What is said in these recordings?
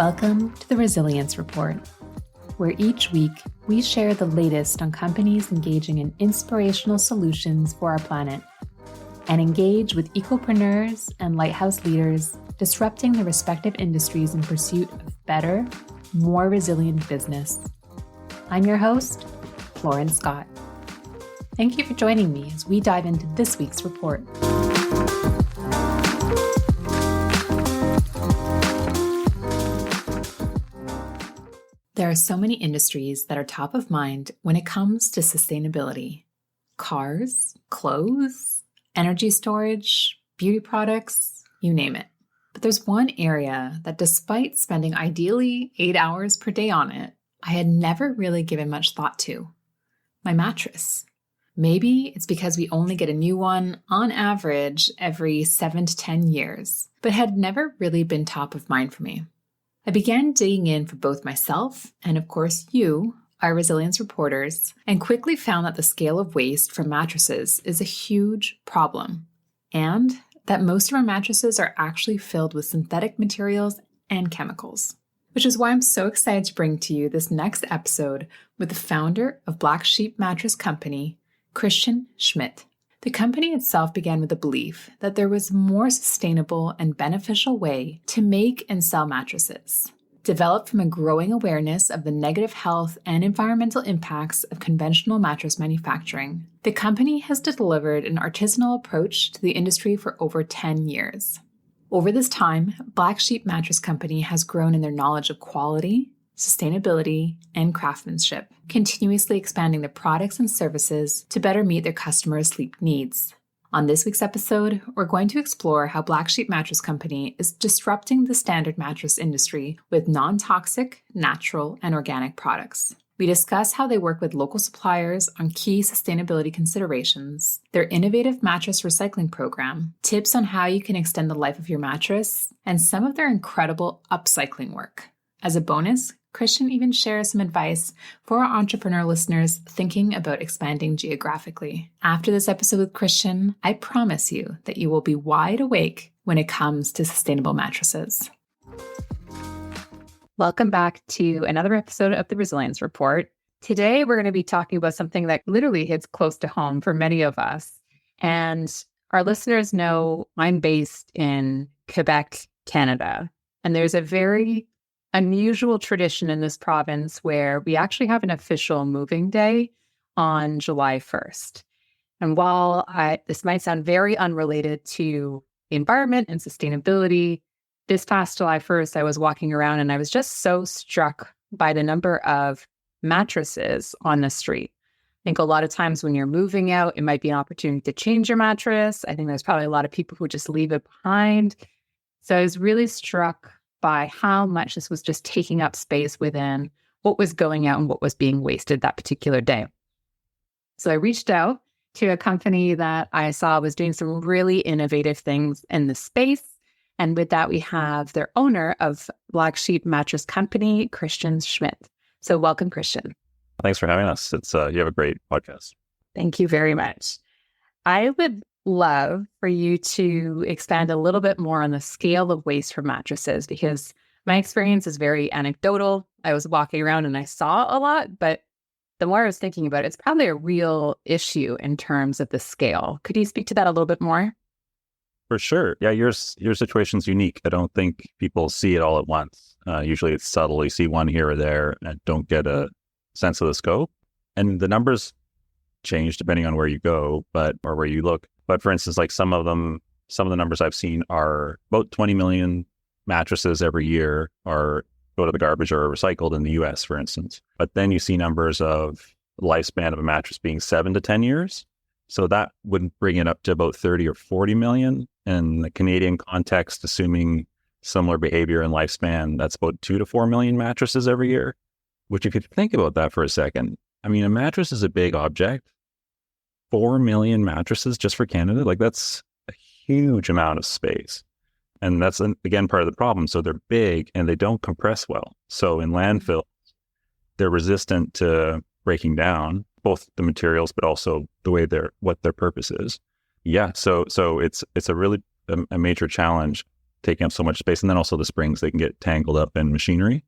Welcome to the Resilience Report, where each week we share the latest on companies engaging in inspirational solutions for our planet and engage with ecopreneurs and lighthouse leaders disrupting their respective industries in pursuit of better, more resilient business. I'm your host, Lauren Scott. Thank you for joining me as we dive into this week's report. There are so many industries that are top of mind when it comes to sustainability. Cars, clothes, energy storage, beauty products, you name it. But there's one area that despite spending ideally 8 hours per day on it, I had never really given much thought to. My mattress. Maybe it's because we only get a new one on average every 7 to 10 years, but had never really been top of mind for me. I began digging in for both myself and, of course, you, our resilience reporters, and quickly found that the scale of waste from mattresses is a huge problem, and that most of our mattresses are actually filled with synthetic materials and chemicals. Which is why I'm so excited to bring to you this next episode with the founder of Black Sheep Mattress Co, Schmidt. The company itself began with the belief that there was a more sustainable and beneficial way to make and sell mattresses. Developed from a growing awareness of the negative health and environmental impacts of conventional mattress manufacturing, the company has delivered an artisanal approach to the industry for over 10 years. Over this time, Black Sheep Mattress Company has grown in their knowledge of quality, sustainability, and craftsmanship, continuously expanding their products and services to better meet their customers' sleep needs. On this week's episode, we're going to explore how Black Sheep Mattress Company is disrupting the standard mattress industry with non-toxic, natural, and organic products. We discuss how they work with local suppliers on key sustainability considerations, their innovative mattress recycling program, tips on how you can extend the life of your mattress, and some of their incredible upcycling work. As a bonus, Christian even shares some advice for our entrepreneur listeners thinking about expanding geographically. After this episode with Christian, I promise you that you will be wide awake when it comes to sustainable mattresses. Welcome back to another episode of the Resilience Report. Today, we're going to be talking about something that literally hits close to home for many of us. And our listeners know I'm based in Quebec, Canada. And there's a very unusual tradition in this province where we actually have an official moving day on July 1st. And while this might sound very unrelated to the environment and sustainability, this past July 1st, I was walking around and I was just so struck by the number of mattresses on the street. I think a lot of times when you're moving out, it might be an opportunity to change your mattress. I think there's probably a lot of people who just leave it behind. So I was really struck by how much this was just taking up space within what was going out and what was being wasted that particular day. So I reached out to a company that I saw was doing some really innovative things in the space. And with that, we have their owner of Black Sheep Mattress Company, Christian Schmidt. So welcome, Christian. Thanks for having us. It's you have a great podcast. Thank you very much. I would love for you to expand a little bit more on the scale of waste from mattresses, because my experience is very anecdotal. I was walking around and I saw a lot, but the more I was thinking about it, it's probably a real issue in terms of the scale. Could you speak to that a little bit more? For sure. Yeah, your situation's unique. I don't think people see it all at once. Usually it's subtle. You see one here or there and don't get a sense of the scope. And the numbers change depending on where you go, or where you look. But for instance, like some of the numbers I've seen are about 20 million mattresses every year go to the garbage or are recycled in the US, for instance. But then you see numbers of the lifespan of a mattress being 7 to 10 years. So that would bring it up to about 30 or 40 million. In the Canadian context, assuming similar behavior and lifespan, that's about 2 to 4 million mattresses every year. Which, if you think about that for a second, I mean, a mattress is a big object. 4 million mattresses just for Canada, like that's a huge amount of space. And that's, again, part of the problem. So they're big and they don't compress well. So in landfill, they're resistant to breaking down, both the materials, but also the way what their purpose is. Yeah. So it's a really a major challenge. taking up so much space. And then also the springs, they can get tangled up in machinery.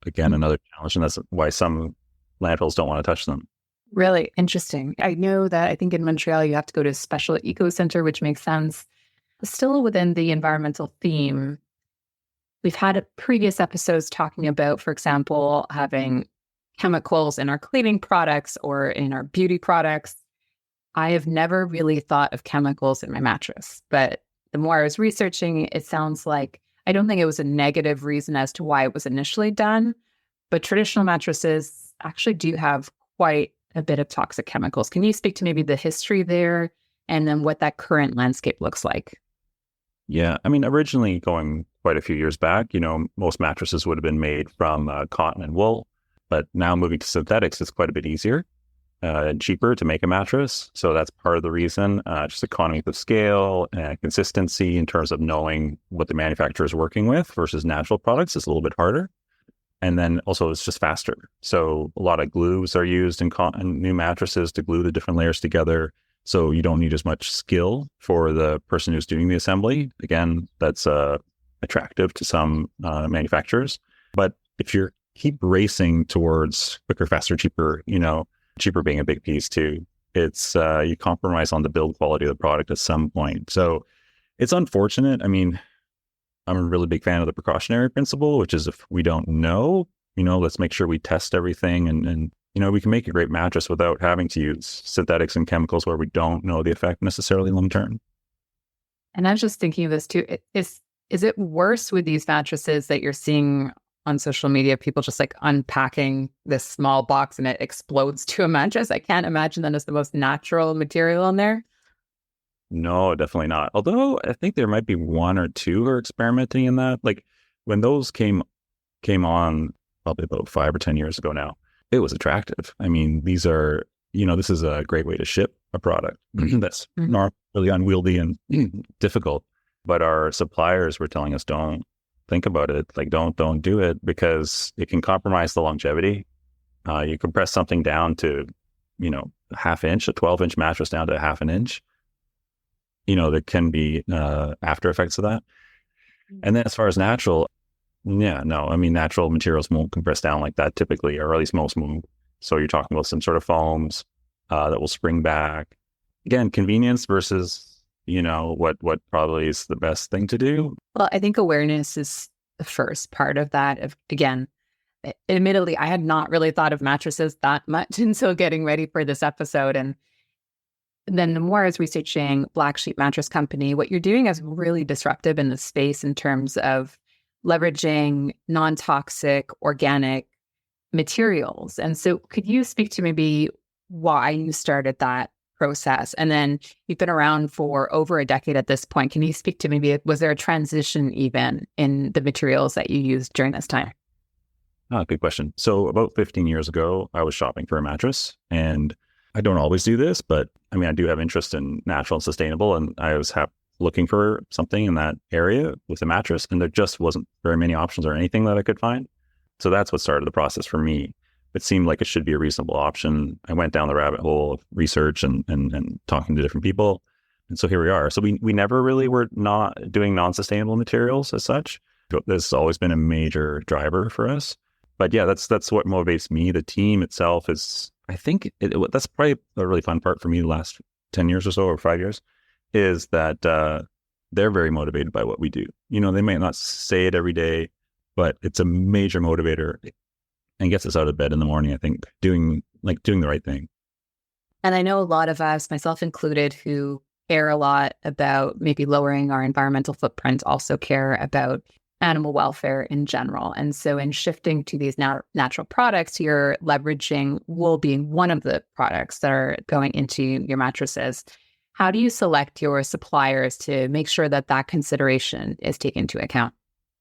Again, another challenge. And that's why some landfills don't want to touch them. Really interesting. I know that I think in Montreal, you have to go to a special eco center, which makes sense. Still within the environmental theme, we've had previous episodes talking about, for example, having chemicals in our cleaning products or in our beauty products. I have never really thought of chemicals in my mattress, but the more I was researching, it sounds like I don't think it was a negative reason as to why it was initially done, but traditional mattresses actually do have quite a bit of toxic chemicals. Can you speak to maybe the history there and then what that current landscape looks like? Yeah. I mean, originally going quite a few years back, most mattresses would have been made from cotton and wool, but now moving to synthetics is quite a bit easier and cheaper to make a mattress. So that's part of the reason, just economies of scale and consistency in terms of knowing what the manufacturer is working with versus natural products is a little bit harder. And then also it's just faster. So a lot of glues are used in new mattresses to glue the different layers together. So you don't need as much skill for the person who's doing the assembly. Again, that's attractive to some manufacturers. But if you keep racing towards quicker, faster, cheaper, cheaper being a big piece too, it's you compromise on the build quality of the product at some point. So it's unfortunate. I mean, I'm a really big fan of the precautionary principle, which is if we don't know, let's make sure we test everything and we can make a great mattress without having to use synthetics and chemicals where we don't know the effect necessarily long term. And I was just thinking of this too. Is it worse with these mattresses that you're seeing on social media, people just like unpacking this small box and it explodes to a mattress? I can't imagine that as the most natural material in there. No, definitely not. Although I think there might be one or two who are experimenting in that. Like when those came on probably about 5 or 10 years ago now, it was attractive. I mean, these are, this is a great way to ship a product that's not really unwieldy and difficult. But our suppliers were telling us, don't think about it. Like, don't do it because it can compromise the longevity. You compress something down to, a half inch, a 12-inch mattress down to a half an inch. There can be after effects of that. And then as far as natural, natural materials won't compress down like that typically, or at least most won't. So you're talking about some sort of foams that will spring back. Again, convenience versus, what probably is the best thing to do. Well, I think awareness is the first part of that. Again, admittedly, I had not really thought of mattresses that much until getting ready for this episode. And then the more I was researching Black Sheep Mattress Company, what you're doing is really disruptive in the space in terms of leveraging non-toxic organic materials. And so could you speak to maybe why you started that process? And then you've been around for over a decade at this point. Can you speak to maybe, was there a transition even in the materials that you used during this time? Good question. So about 15 years ago, I was shopping for a mattress, and I don't always do this, but I mean, I do have interest in natural and sustainable, and I was looking for something in that area with a mattress, and there just wasn't very many options or anything that I could find. So that's what started the process for me. It seemed like it should be a reasonable option. I went down the rabbit hole of research and talking to different people. And so here we are. So we never really were not doing non-sustainable materials as such. This has always been a major driver for us. But yeah, that's what motivates me. The team itself is, I think that's probably a really fun part for me the last 10 years or so, or 5 years, is that they're very motivated by what we do. They might not say it every day, but it's a major motivator and gets us out of bed in the morning, I think, doing the right thing. And I know a lot of us, myself included, who care a lot about maybe lowering our environmental footprint, also care about animal welfare in general. And so in shifting to these natural products, you're leveraging wool being one of the products that are going into your mattresses. How do you select your suppliers to make sure that that consideration is taken into account?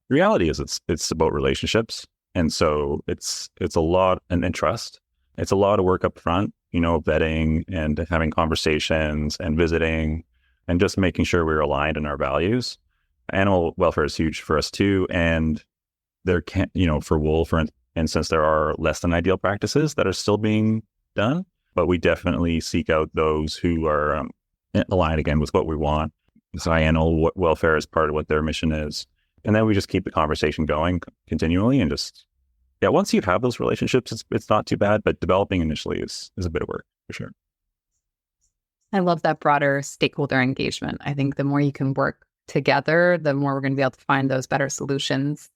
The reality is it's about relationships. And so it's a lot, and trust. It's a lot of work up front, vetting and having conversations and visiting and just making sure we're aligned in our values. Animal welfare is huge for us too. And there can't, for wool, for instance, there are less than ideal practices that are still being done, but we definitely seek out those who are aligned again with what we want. So animal welfare is part of what their mission is. And then we just keep the conversation going continually and just, yeah, once you have those relationships, it's not too bad, but developing initially is a bit of work for sure. I love that broader stakeholder engagement. I think the more you can work together, the more we're going to be able to find those better solutions.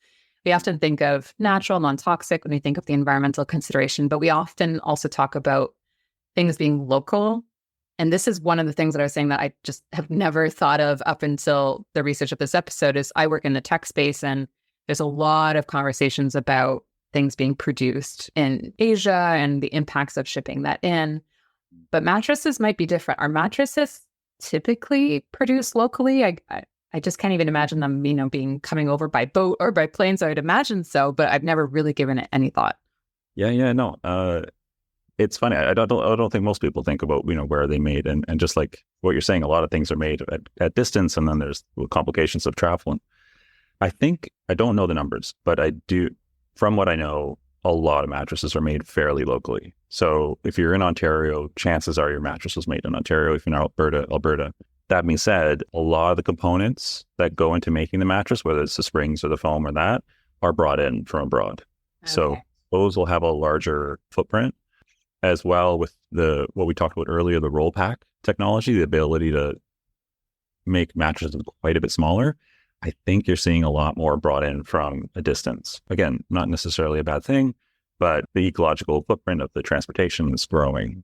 We often think of natural, non-toxic when we think of the environmental consideration, but we often also talk about things being local. And this is one of the things that I was saying that I just have never thought of up until the research of this episode is I work in the tech space, and there's a lot of conversations about things being produced in Asia and the impacts of shipping that in. But mattresses might be different. Are mattresses typically produced locally? I just can't even imagine them, being coming over by boat or by planes. I would imagine so, but I've never really given it any thought. Yeah, no. It's funny. I don't think most people think about, where are they made, and just like what you're saying, a lot of things are made at distance, and then there's complications of travel. And I don't know the numbers, but I do, from what I know, a lot of mattresses are made fairly locally. So if you're in Ontario, chances are your mattress was made in Ontario. If you're in Alberta. That being said, a lot of the components that go into making the mattress, whether it's the springs or the foam or that, are brought in from abroad. Okay. So those will have a larger footprint, as well with what we talked about earlier, the roll pack technology, the ability to make mattresses quite a bit smaller. I think you're seeing a lot more brought in from a distance. Again, not necessarily a bad thing, but the ecological footprint of the transportation is growing.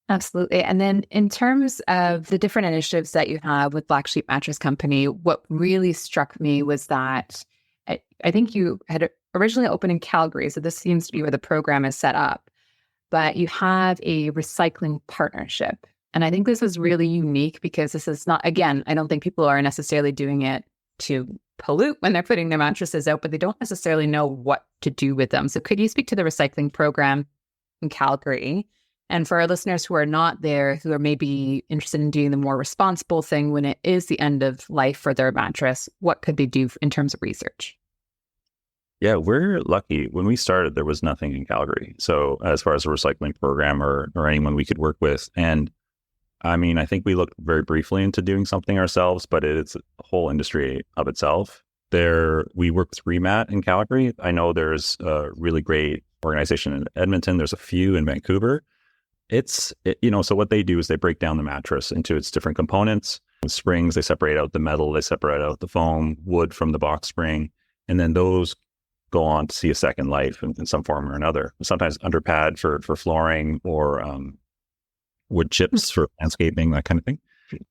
Absolutely. And then in terms of the different initiatives that you have with Black Sheep Mattress Company, what really struck me was that I think you had originally opened in Calgary, so this seems to be where the program is set up, but you have a recycling partnership. And I think this is really unique because this is not, again, I don't think people are necessarily doing it to pollute when they're putting their mattresses out, but they don't necessarily know what to do with them. So could you speak to the recycling program in Calgary? And for our listeners who are not there, who are maybe interested in doing the more responsible thing when it is the end of life for their mattress, what could they do in terms of research? Yeah, we're lucky. When we started, there was nothing in Calgary. So as far as a recycling program or anyone we could work with. And I mean, I think we looked very briefly into doing something ourselves, but it's a whole industry of itself. We work with Remat in Calgary. I know there's a really great organization in Edmonton. There's a few in Vancouver. So what they do is they break down the mattress into its different components. With springs, they separate out the metal, they separate out the foam, wood from the box spring, and then those go on to see a second life in some form or another. Sometimes underpad for flooring or wood chips for landscaping, that kind of thing.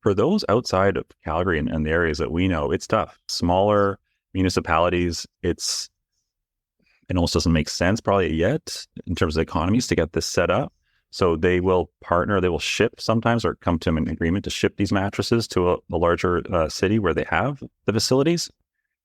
For those outside of Calgary and the areas that we know, it's tough. Smaller municipalities, it almost doesn't make sense probably yet in terms of economies to get this set up. So they will partner, they will ship sometimes or come to an agreement to ship these mattresses to a larger city where they have the facilities.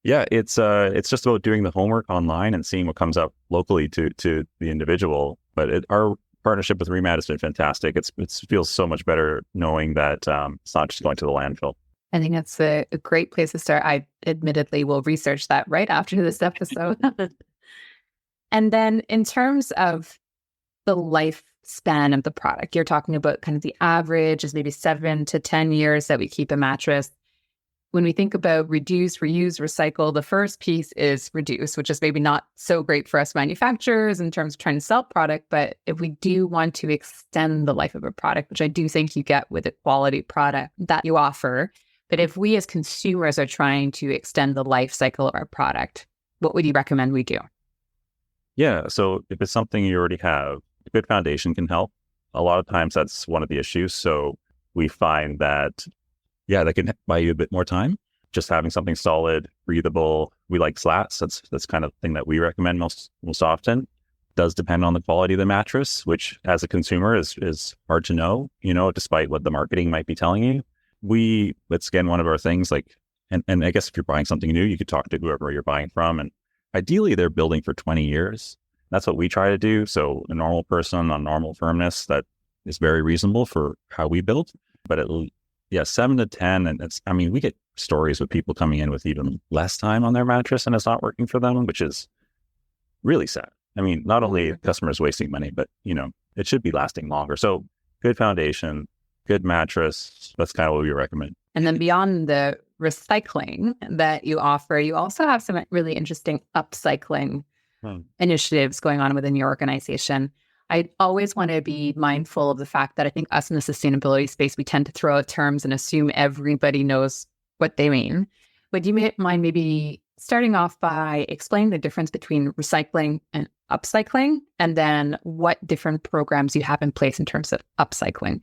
Yeah, it's just about doing the homework online and seeing what comes up locally to the individual. But our partnership with Remat has been fantastic. It feels so much better knowing that it's not just going to the landfill. I think that's a great place to start. I admittedly will research that right after this episode. And then in terms of the lifespan of the product, you're talking about kind of the average is maybe 7 to 10 years that we keep a mattress. When we think about reduce, reuse, recycle, the first piece is reduce, which is maybe not so great for us manufacturers in terms of trying to sell product. But if we do want to extend the life of a product, which I do think you get with a quality product that you offer, but if we as consumers are trying to extend the life cycle of our product, what would you recommend we do? Yeah, so if it's something you already have, a good foundation can help. A lot of times that's one of the issues. So we find that that can buy you a bit more time. Just having something solid, breathable. We like slats. That's kind of thing that we recommend most often. Does depend on the quality of the mattress, which as a consumer is hard to know, despite what the marketing might be telling you. That's again one of our things, like, and I guess if you're buying something new, you could talk to whoever you're buying from. And ideally they're building for 20 years. That's what we try to do. So a normal person on normal firmness, that is very reasonable for how we build. But 7 to 10. And we get stories with people coming in with even less time on their mattress and it's not working for them, which is really sad. Not only customers wasting money, but, it should be lasting longer. So good foundation, good mattress. That's kind of what we recommend. And then beyond the recycling that you offer, you also have some really interesting upcycling initiatives going on within your organization. I always want to be mindful of the fact that I think us in the sustainability space, we tend to throw out terms and assume everybody knows what they mean. Would you mind maybe starting off by explaining the difference between recycling and upcycling, and then what different programs you have in place in terms of upcycling?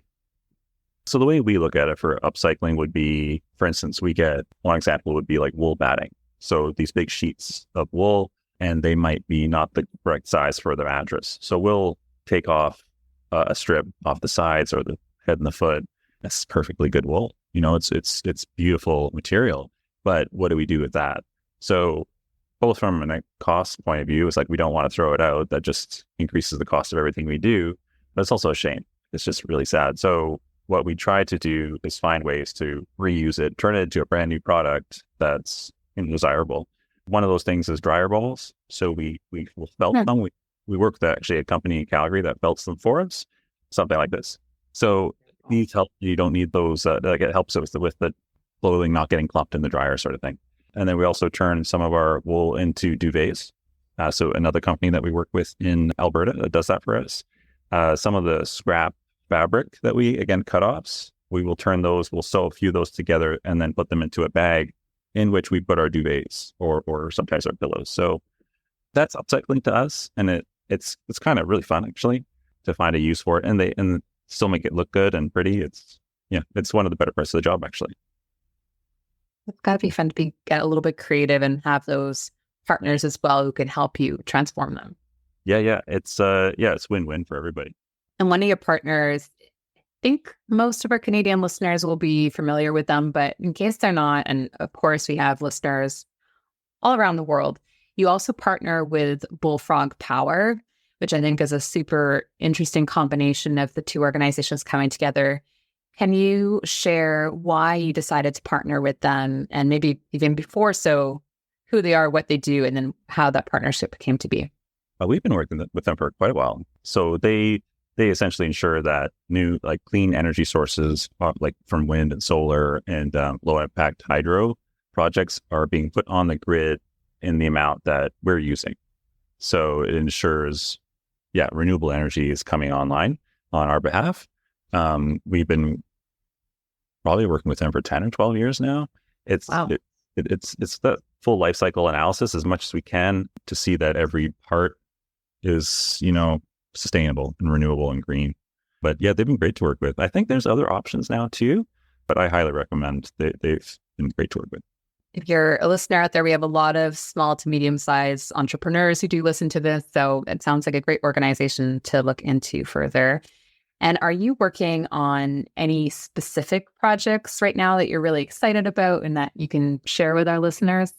So the way we look at it for upcycling would be, for instance, we get one example would be like wool batting. So these big sheets of wool, and they might be not the correct size for the mattress. So we'll take off a strip off the sides or the head and the foot. That's perfectly good wool. It's beautiful material. But what do we do with that? So both from a cost point of view, it's like we don't want to throw it out. That just increases the cost of everything we do. But it's also a shame. It's just really sad. So what we try to do is find ways to reuse it, turn it into a brand new product that's desirable. One of those things is dryer balls. So we will felt them. We work with actually a company in Calgary that felts them for us, something like this. So these help. You don't need those. It helps with the clothing not getting clumped in the dryer, sort of thing. And then we also turn some of our wool into duvets. So another company that we work with in Alberta that does that for us. Some of the scrap fabric that we, again, cut offs, we will turn those, we'll sew a few of those together and then put them into a bag in which we put our duvets or sometimes our pillows. So that's upcycling to us. And it's kind of really fun, actually, to find a use for it. And still make it look good and pretty. It's one of the better parts of the job, actually. It's got to be fun to get a little bit creative and have those partners as well who can help you transform them. Yeah. It's win-win for everybody. And one of your partners, I think most of our Canadian listeners will be familiar with them, but in case they're not, and of course we have listeners all around the world, you also partner with Bullfrog Power, which I think is a super interesting combination of the two organizations coming together. Can you share why you decided to partner with them, and maybe even before so, who they are, what they do, and then how that partnership came to be? We've been working with them for quite a while. So they essentially ensure that new clean energy sources like from wind and solar and low impact hydro projects are being put on the grid in the amount that we're using. So it ensures, renewable energy is coming online on our behalf. We've been probably working with them for 10 or 12 years now. It's the full life cycle analysis as much as we can to see that every part is, sustainable and renewable and green. But they've been great to work with. I think there's other options now too, but I highly recommend. They've been great to work with. If you're a listener out there, we have a lot of small to medium-sized entrepreneurs who do listen to this. So it sounds like a great organization to look into further. And are you working on any specific projects right now that you're really excited about and that you can share with our listeners?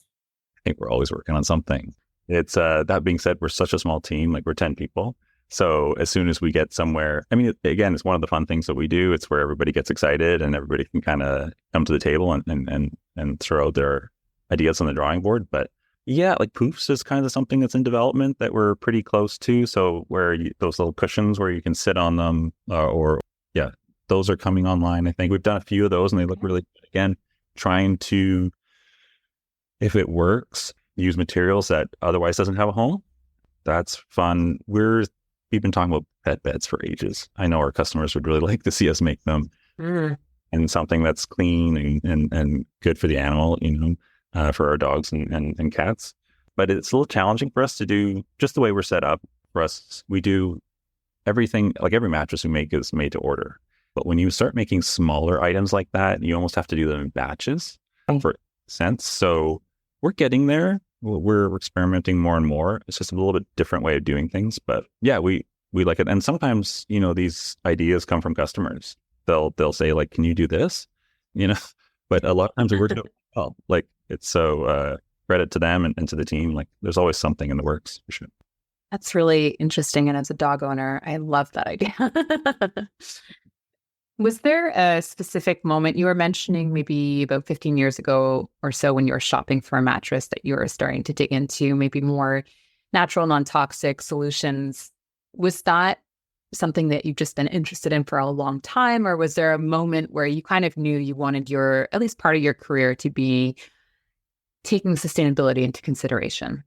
I think we're always working on something. It's that being said, we're such a small team, we're 10 people. So as soon as we get somewhere, again, it's one of the fun things that we do. It's where everybody gets excited and everybody can kind of come to the table and throw out their ideas on the drawing board. But poofs is kind of something that's in development that we're pretty close to. So where those little cushions where you can sit on them those are coming online. I think we've done a few of those and they look really good. Again, trying to, if it works, use materials that otherwise doesn't have a home. That's fun. We've been talking about pet beds for ages. I know our customers would really like to see us make them and something that's clean and good for the animal, for our dogs and cats. But it's a little challenging for us to do just the way we're set up. For us, we do everything, like every mattress we make is made to order. But when you start making smaller items like that, you almost have to do them in batches for sense. So we're getting there. We're experimenting more and more. It's just a little bit different way of doing things. But we like it. And sometimes, these ideas come from customers. They'll say can you do this? But a lot of times we work it well. It's so credit to them and to the team. There's always something in the works for sure. That's really interesting. And as a dog owner, I love that idea. Was there a specific moment you were mentioning maybe about 15 years ago or so when you were shopping for a mattress that you were starting to dig into maybe more natural, non-toxic solutions? Was that something that you've just been interested in for a long time? Or was there a moment where you kind of knew you wanted at least part of your career to be taking sustainability into consideration?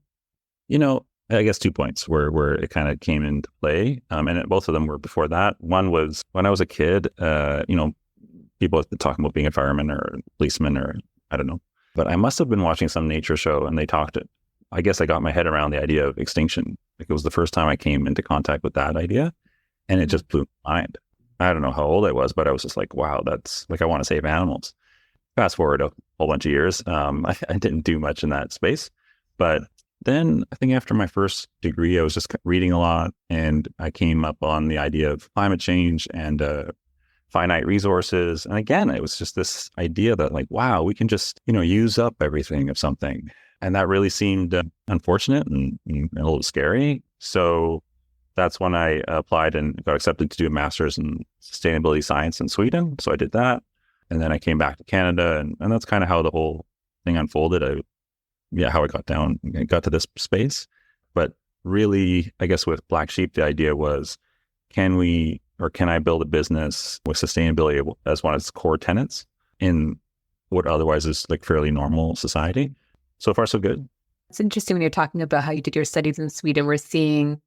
I guess 2 points where it kind of came into play. Both of them were before that. One was when I was a kid, people have been talking about being a fireman or a policeman or I don't know. But I must have been watching some nature show and they talked it. I guess I got my head around the idea of extinction. Like it was the first time I came into contact with that idea and it just blew my mind. I don't know how old I was, but I was just like, wow, that's like, I want to save animals. Fast forward a whole bunch of years. I didn't do much in that space, but then I think after my first degree, I was just reading a lot and I came up on the idea of climate change and finite resources. And again, it was just this idea that like, wow, we can just, use up everything of something. And that really seemed unfortunate and a little scary. So that's when I applied and got accepted to do a master's in sustainability science in Sweden. So I did that. And then I came back to Canada and that's kind of how the whole thing unfolded. How I got to this space. But really, I guess with Black Sheep, the idea was, can I build a business with sustainability as one of its core tenets in what otherwise is like fairly normal society? So far, so good. It's interesting when you're talking about how you did your studies in Sweden. We're seeing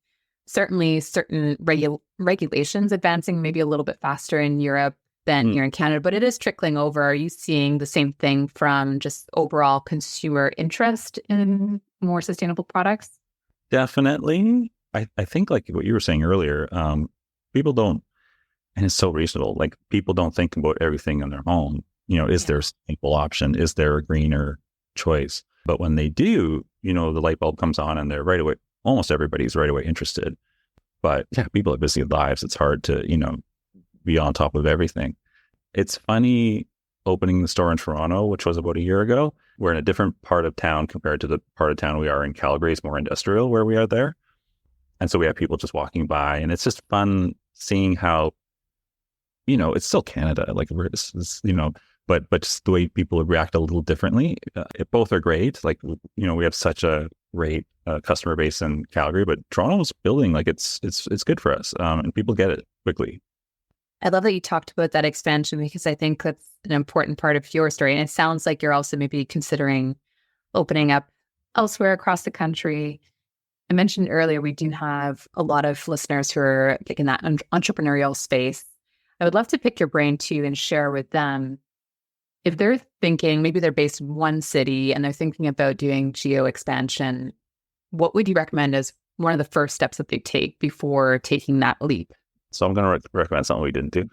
certainly certain regulations advancing maybe a little bit faster in Europe than here in Canada, but it is trickling over. Are you seeing the same thing from just overall consumer interest in more sustainable products? Definitely. I think like what you were saying earlier, people don't, and it's so reasonable, like people don't think about everything in their home. Is there a sustainable option? Is there a greener choice? But when they do, the light bulb comes on and they're right away, almost everybody's right away interested. But yeah, people have busy lives. It's hard to, be on top of everything. It's funny opening the store in Toronto, which was about a year ago. We're in a different part of town compared to the part of town we are in Calgary. It's more industrial where we are there. And so we have people just walking by and it's just fun seeing how, it's still Canada, like but just the way people react a little differently. Both are great. Like, we have such a great customer base in Calgary, but Toronto's building, like it's good for us. And people get it quickly. I love that you talked about that expansion because I think that's an important part of your story. And it sounds like you're also maybe considering opening up elsewhere across the country. I mentioned earlier, we do have a lot of listeners who are in that entrepreneurial space. I would love to pick your brain too and share with them if they're thinking, maybe they're based in one city and they're thinking about doing geo expansion, what would you recommend as one of the first steps that they take before taking that leap? So I'm going to recommend something we didn't do.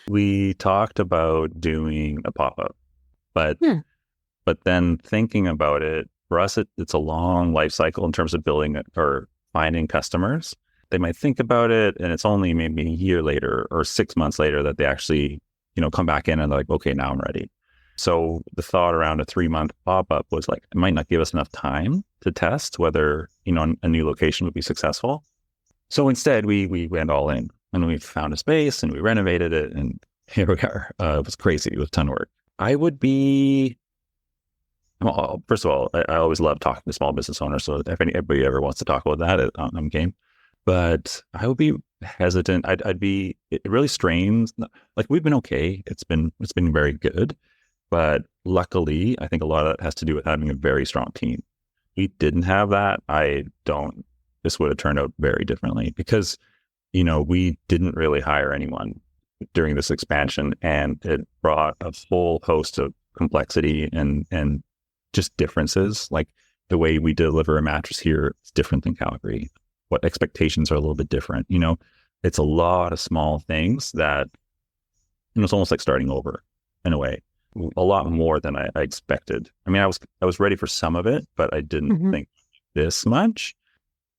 We talked about doing a pop-up, but then thinking about it, for us, it's a long life cycle in terms of building it or finding customers. They might think about it and it's only maybe a year later or 6 months later that they actually, come back in and they're like, okay, now I'm ready. So the thought around a 3-month pop-up was like, it might not give us enough time to test whether, a new location would be successful. So instead, we went all in and we found a space and we renovated it and here we are. It was crazy. It was a ton of work. I would be, well, first of all, I always love talking to small business owners. So if anybody ever wants to talk about that, I'm game. But I would be hesitant. It really strains. Like we've been okay. It's been very good. But luckily, I think a lot of that has to do with having a very strong team. We didn't have that. This would have turned out very differently because, we didn't really hire anyone during this expansion and it brought a whole host of complexity and just differences. Like the way we deliver a mattress here is different than Calgary. What expectations are a little bit different. It's a lot of small things that, it's almost like starting over in a way, a lot more than I expected. I mean, I was ready for some of it, but I didn't think this much.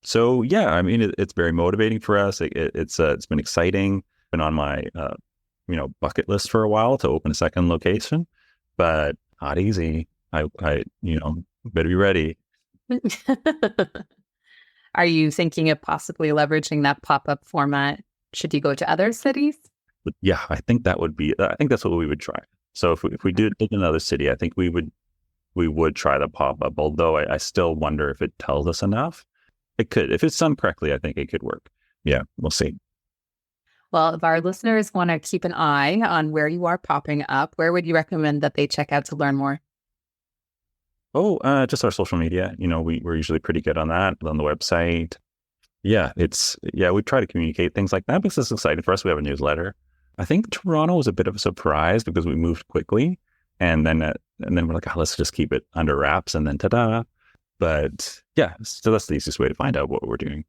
So yeah, I mean, it's very motivating for us. It's been exciting. Been on my bucket list for a while to open a second location, but not easy. I better be ready. Are you thinking of possibly leveraging that pop-up format? Should you go to other cities? But yeah, I think that's what we would try. So if we did another city, I think we would try the pop-up. Although I still wonder if it tells us enough. It could, if it's done correctly, I think it could work. yeah, we'll see. Well, if our listeners want to keep an eye on where you are popping up, where would you recommend that they check out to learn more? Oh, just our social media. We're usually pretty good on that, on the website. Yeah, we try to communicate things like that because it's exciting for us. We have a newsletter. I think Toronto was a bit of a surprise because we moved quickly, and then we're like, let's just keep it under wraps, and then ta-da. But yeah, so that's the easiest way to find out what we're doing.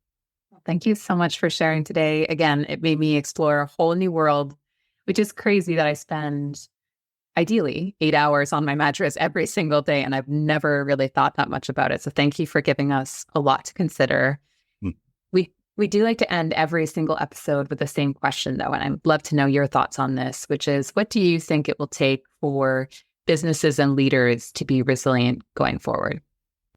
Thank you so much for sharing today. Again, it made me explore a whole new world, which is crazy that I spend ideally 8 hours on my mattress every single day, and I've never really thought that much about it. So thank you for giving us a lot to consider. We do like to end every single episode with the same question, though, and I'd love to know your thoughts on this, which is, what do you think it will take for businesses and leaders to be resilient going forward?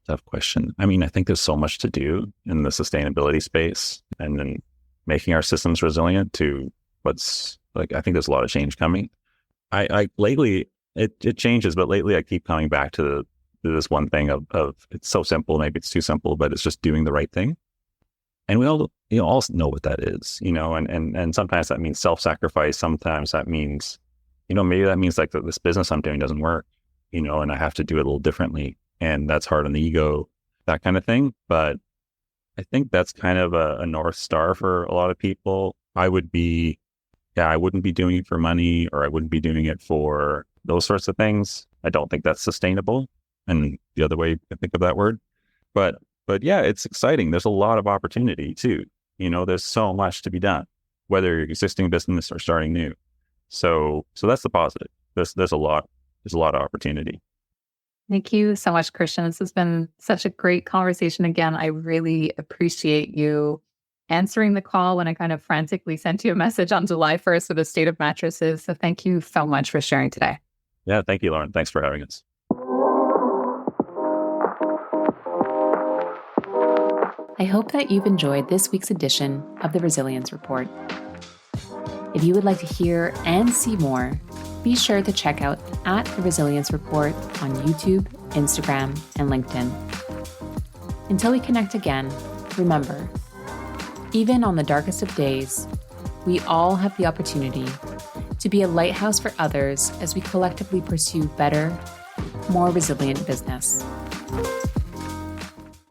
Tough question. I mean, I think there's so much to do in the sustainability space, and then making our systems resilient to what's like, I think there's a lot of change coming. I lately, it changes, but lately I keep coming back to this one thing of it's so simple, maybe it's too simple, but it's just doing the right thing. And we all know what that is, and sometimes that means self-sacrifice. Sometimes that means, maybe that means like this business I'm doing doesn't work, and I have to do it a little differently. And that's hard on the ego, that kind of thing. But I think that's kind of a North Star for a lot of people. I wouldn't be doing it for money, or I wouldn't be doing it for those sorts of things. I don't think that's sustainable. And the other way to think of that word. But yeah, it's exciting. There's a lot of opportunity too. There's so much to be done, whether you're existing business or starting new. So that's the positive. There's a lot of opportunity. Thank you so much, Christian. This has been such a great conversation. Again, I really appreciate you answering the call when I kind of frantically sent you a message on July 1st with the state of mattresses. So thank you so much for sharing today. Yeah, thank you, Lauren. Thanks for having us. I hope that you've enjoyed this week's edition of the Resilience Report. If you would like to hear and see more, be sure to check out @The Resilience Report on YouTube, Instagram, and LinkedIn. Until we connect again, remember, even on the darkest of days, we all have the opportunity to be a lighthouse for others as we collectively pursue better, more resilient business.